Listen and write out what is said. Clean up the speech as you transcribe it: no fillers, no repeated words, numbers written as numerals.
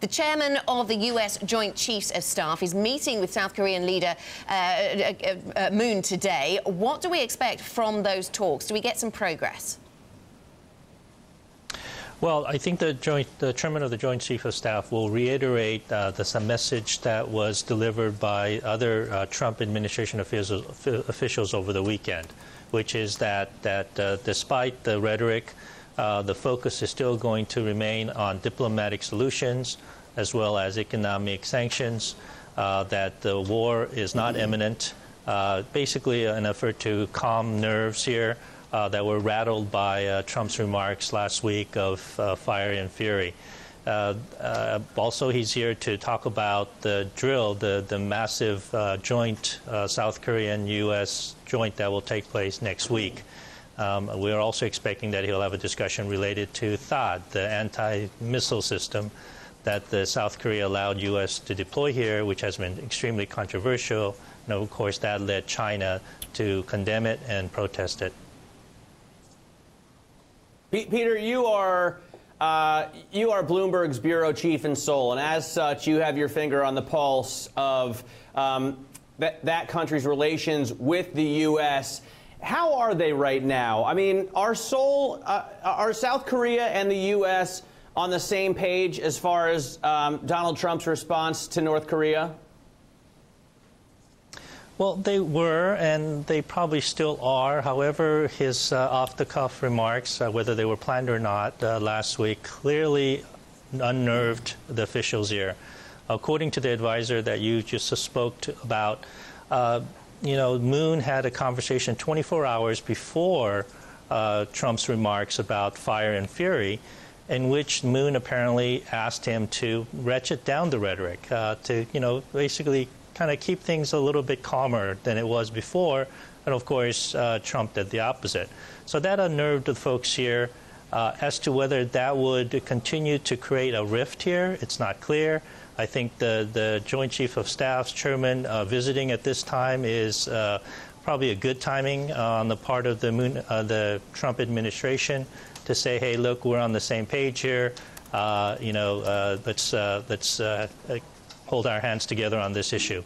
The chairman of the U.S. Joint Chiefs of Staff is meeting with South Korean leader Moon today. What do we expect from those talks? Do we get some progress? Well, I think the chairman of the Joint Chiefs of Staff will reiterate the message that was delivered by other Trump administration officials over the weekend, which is that despite the rhetoric, the focus is still going to remain on diplomatic solutions as well as economic sanctions, that the war is not imminent, basically an effort to calm nerves here that were rattled by Trump's remarks last week of fire and fury. Also, he's here to talk about the drill, the massive joint South Korean-U.S. joint that will take place next week. We are also expecting that he'll have a discussion related to THAAD, the anti-missile system that the South Korea allowed U.S. to deploy here, which has been extremely controversial. And of course, that led China to condemn it and protest it. Peter, you are Bloomberg's bureau chief in Seoul, and as such, you have your finger on the pulse of that country's relations with the U.S. How are they right now? I mean, are South Korea and the U.S. on the same page as far as Donald Trump's response to North Korea? Well, they were, and they probably still are. However, his off-the-cuff remarks, whether they were planned or not, last week clearly unnerved the officials here. According to the advisor that you just spoke about, Moon had a conversation 24 hours before Trump's remarks about fire and fury, in which Moon apparently asked him to ratchet down the rhetoric, to, basically kind of keep things a little bit calmer than it was before. And of course, Trump did the opposite. So that unnerved the folks here. As to whether that would continue to create a rift here, it's not clear. I think the Joint Chief of Staff's chairman visiting at this time is probably a good timing on the part of the Trump administration to say, hey, look, we're on the same page here. Let's hold our hands together on this issue.